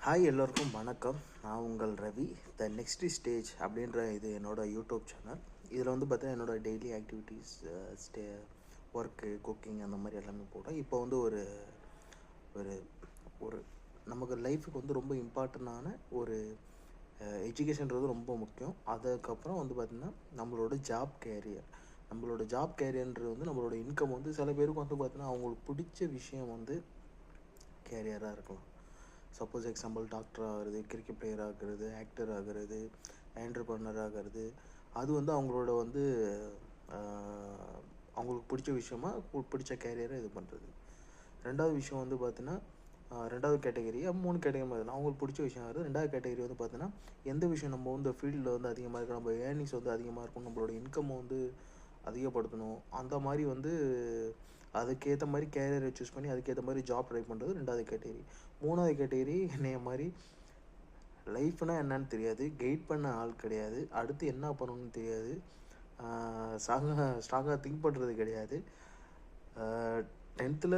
Hi, எல்லோருக்கும் வணக்கம். நான் உங்கள் ரவி. த நெக்ஸ்ட் ஸ்டேஜ் அப்படின்ற இது என்னோடய யூடியூப் சேனல். இதில் வந்து பார்த்தீங்கன்னா என்னோடய டெய்லி ஆக்டிவிட்டீஸ், ஒர்க்கு, குக்கிங் அந்த மாதிரி எல்லாமே போடுறேன். இப்போ வந்து ஒரு ஒரு ஒரு நமக்கு லைஃபுக்கு வந்து ரொம்ப இம்பார்ட்டண்டான ஒரு எஜுகேஷன்றது ரொம்ப முக்கியம். அதுக்கப்புறம் வந்து பார்த்திங்கன்னா நம்மளோட ஜாப் கேரியர்ன்றது வந்து நம்மளோட இன்கம் வந்து சில பேருக்கு வந்து பார்த்திங்கன்னா அவங்களுக்கு பிடிச்ச விஷயம் வந்து கேரியராக இருக்கலாம். சப்போஸ் எக்ஸாம்பிள் டாக்டர் ஆகிறது, கிரிக்கெட் பிளேயர் ஆகிறது, ஆக்டர் ஆகிறது, என்டர்பிரனர் ஆகிறது, அது வந்து அவங்களோட வந்து அவங்களுக்கு பிடிச்ச விஷயமா பிடிச்ச கேரியரை இது பண்ணுறது. ரெண்டாவது விஷயம் வந்து பார்த்தீங்கன்னா ரெண்டாவது கேட்டகரி 3 கேட்டகரி மாதிரி அவங்களுக்கு பிடிச்ச விஷயம் ஆகுது. ரெண்டாவது கேட்டகரி வந்து பார்த்தீங்கன்னா எந்த விஷயம் நம்ம வந்து ஃபீல்டில் வந்து அதிகமாக இருக்கும், நம்ம ஏர்னிங்ஸ் வந்து அதிகமாக இருக்கும், நம்மளோட இன்கம் வந்து அதிகப்படுத்தணும், அந்த மாதிரி வந்து அதுக்கேற்ற மாதிரி கேரியரை சூஸ் பண்ணி அதுக்கேற்ற மாதிரி ஜாப் ட்ரை பண்ணுறது ரெண்டாவது கேட்டகரி. மூணாவது கேட்டகரி என்னைய மாதிரி லைஃப்னால் என்னன்னு தெரியாது, கைட் பண்ண ஆள் கிடையாது, அடுத்து என்ன பண்ணணும்னு தெரியாது, ஸ்ட்ராங்காக திங்க் பண்ணுறது கிடையாது. 10th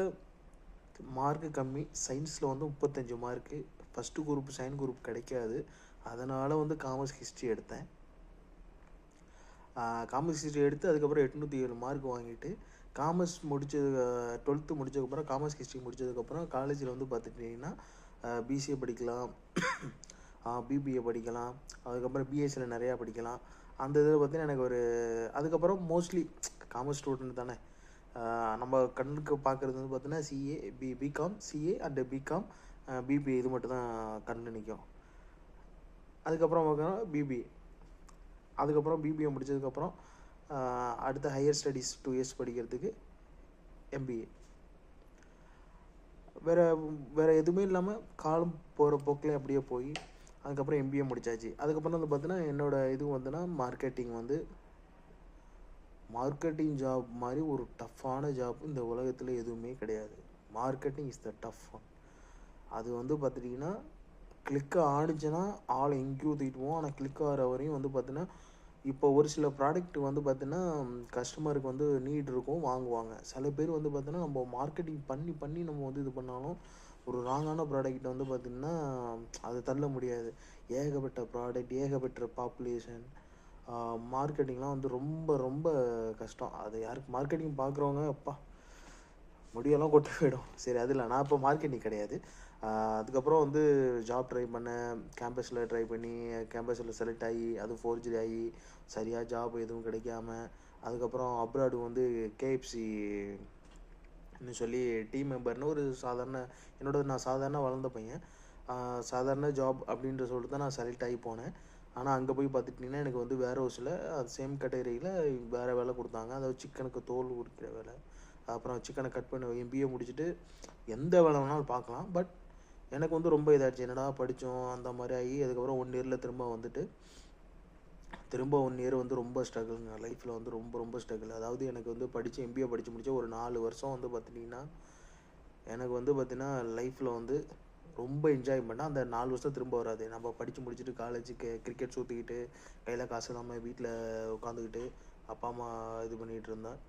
மார்க்கு கம்மி, சயின்ஸில் வந்து 35 mark, first group science group கிடைக்காது, அதனால் வந்து காமர்ஸ் ஹிஸ்ட்ரி எடுத்தேன். காமர்ஸ் ஹிஸ்ட்ரி எடுத்து அதுக்கப்புறம் 807 மார்க் வாங்கிட்டு காமர்ஸ் முடித்தது 12th முடித்ததுக்கப்புறம் காமர்ஸ் ஹிஸ்ட்ரி முடித்ததுக்கப்புறம் காலேஜில் வந்து பார்த்துட்டிங்கன்னா பிசிஏ படிக்கலாம், பிபிஏ படிக்கலாம், அதுக்கப்புறம் பிஎஸ்சியில் நிறையா படிக்கலாம். அந்த இதில் பார்த்தீங்கன்னா எனக்கு ஒரு அதுக்கப்புறம் மோஸ்ட்லி காமர்ஸ் ஸ்டூடெண்ட் தானே, நம்ம கண்ணுக்கு பார்க்குறது வந்து பார்த்தீங்கன்னா CA, BCom, CA and BCom, BBA இது மட்டும் தான் கண்ணு நிற்கும். அதுக்கப்புறம் பார்க்கணும் பிபிஏ. அதுக்கப்புறம் பிபிஏ முடித்ததுக்கப்புறம் அடுத்த ஹையர் ஸ்டடீஸ் 2 இயர்ஸ் படிக்கிறதுக்கு எம்பிஏ. வேறு எதுவுமே இல்லாமல் காலம் போகிற போக்கில் அப்படியே போய் அதுக்கப்புறம் எம்பிஏ முடித்தாச்சு. அதுக்கப்புறம் வந்து பார்த்தீங்கன்னா என்னோடய இது வந்துன்னா மார்க்கெட்டிங் ஜாப் மாதிரி ஒரு டஃப்பான ஜாப் இந்த உலகத்தில் எதுவுமே கிடையாது. Marketing is the tough one. அது வந்து பார்த்துட்டிங்கன்னா கிளிக் ஆனிச்சுன்னா ஆள் எங்கேயும் தூக்கிட்டுவோம். ஆனால் கிளிக் ஆகிற வரையும் வந்து பார்த்தீங்கன்னா இப்போ ஒரு சில ப்ராடக்ட் வந்து பார்த்தீங்கன்னா கஸ்டமருக்கு வந்து நீட் இருக்கும், வாங்குவாங்க. சில பேர் வந்து பார்த்தீங்கன்னா நம்ம மார்க்கெட்டிங் பண்ணி நம்ம வந்து இது பண்ணாலும் ஒரு ராங்கான ப்ராடக்ட்டை வந்து பார்த்திங்கன்னா அது தள்ள முடியாது. ஏகப்பட்ட ப்ராடக்ட், ஏகப்பட்ட பாப்புலேஷன், மார்க்கெட்டிங்லாம் வந்து ரொம்ப ரொம்ப கஷ்டம். அது யாருக்கு மார்க்கெட்டிங் பார்க்குறவங்க அப்பா முடியெல்லாம் கொட்டு போயிடும். சரி, அது இல்லை, நான் இப்போ மார்க்கெட்டிங் கிடையாது. அதுக்கப்புறம் வந்து ஜாப் ட்ரை பண்ணேன், கேம்பஸில் ட்ரை பண்ணி கேம்பஸில் செலக்ட் ஆகி அது ஃபோர்ஜரி ஆகி சரியாக ஜாப் எதுவும் கிடைக்காம அதுக்கப்புறம் அப்ராடு வந்து கேஎஃப்சின்னு சொல்லி டீம் மெம்பர்னு ஒரு நான் சாதாரண வளர்ந்த பையன், சாதாரண ஜாப் அப்படின்ற சொல்லிட்டு தான் நான் செலக்ட் ஆகி போனேன். ஆனால் அங்கே போய் பார்த்துட்டிங்கன்னா எனக்கு வந்து வேறு ஒரு சில அது சேம் கேட்டகரியில் வேறு வேலை கொடுத்தாங்க. அதாவது சிக்கனுக்கு தோல் உரிக்கிற வேலை, அப்புறம் சிக்கனை கட் பண்ண. எம்பிஏ முடிச்சுட்டு எந்த வேலை வேணாலும் பார்க்கலாம், பட் எனக்கு வந்து ரொம்ப இதாகிடுச்சு, என்னடா படித்தோம் அந்த மாதிரி ஆகி அதுக்கப்புறம் 1 இயரில் திரும்ப 1 இயர் வந்து ரொம்ப ஸ்ட்ரகிள்ங்க. லைஃப்பில் வந்து ரொம்ப ரொம்ப ஸ்ட்ரகிள். அதாவது எனக்கு வந்து எம்பிஏ படித்து முடித்த ஒரு 4 வருஷம் வந்து பார்த்திங்கன்னா எனக்கு வந்து பார்த்திங்கன்னா லைஃப்பில் வந்து ரொம்ப என்ஜாய் பண்ணேன். அந்த 4 வருஷம் திரும்ப வராது. நம்ம படித்து முடிச்சுட்டு காலேஜுக்கு கிரிக்கெட் சுற்றிக்கிட்டு கையில் காசு இல்லாமல் வீட்டில் உட்காந்துக்கிட்டு அப்பா அம்மா இது பண்ணிகிட்டு இருந்தேன்.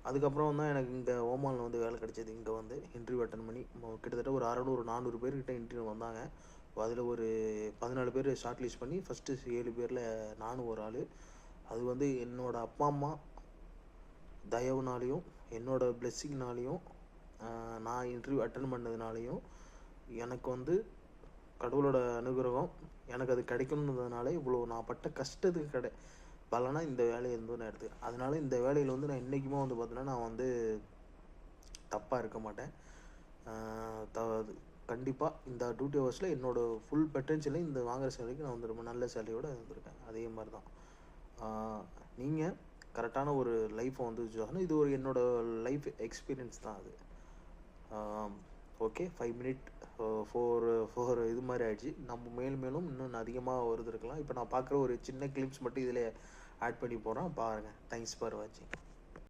அதுக்கப்புறம் தான் எனக்கு இங்கே ஓமானில் வந்து வேலை கிடைச்சது. இங்கே வந்து இன்டர்வியூ அட்டன் பண்ணி கிட்டத்தட்ட ஒரு 600-400 பேர்கிட்ட இன்டர்வியூ வந்தாங்க. அதில் ஒரு 14 பேர் ஷார்ட் லிஸ்ட் பண்ணி ஃபஸ்ட்டு 7 பேரில் நானும் ஒரு ஆள். அது வந்து என்னோடய அப்பா அம்மா தயவுனாலையும் என்னோடய பிளெஸ்ஸிங்னாலையும் நான் இன்டர்வியூ அட்டன் பண்ணதுனாலையும் எனக்கு வந்து கடவுளோட அனுகிரகம் எனக்கு அது கிடைக்கணுன்றதுனால இவ்வளோ நான் பட்ட கஷ்டத்துக்கு பலனா இந்த வேலையை இருந்து நான் எடுத்துக்கிறேன். அதனால இந்த வேலையில் வந்து நான் இன்றைக்குமே வந்து பார்த்தீங்கன்னா நான் வந்து தப்பாக இருக்க மாட்டேன். கண்டிப்பாக இந்த டியூட்டி ஹவர்ஸில் என்னோடய ஃபுல் பொட்டன்ஷியலையும் இந்த வாங்குகிற சேலரிக்கு நான் வந்து ரொம்ப நல்ல சேலரியோடு இருந்திருக்கேன். அதே மாதிரி தான் நீங்கள் கரெக்டான ஒரு லைஃப்பை வந்து இது ஒரு என்னோடய லைஃப் எக்ஸ்பீரியன்ஸ் தான் அது. ஓகே, 5 மினிட் 4 இது மாதிரி ஆகிடுச்சு. நம்ம மேலும் இன்னும் அதிகமாக வருது இருக்கலாம். இப்போ நான் பார்க்குற ஒரு சின்ன கிளிப்ஸ் மட்டும் இதில் ஆட் பண்ணி போகிறேன், பாருங்கள். தேங்க்ஸ் ஃபார் வாட்சிங்.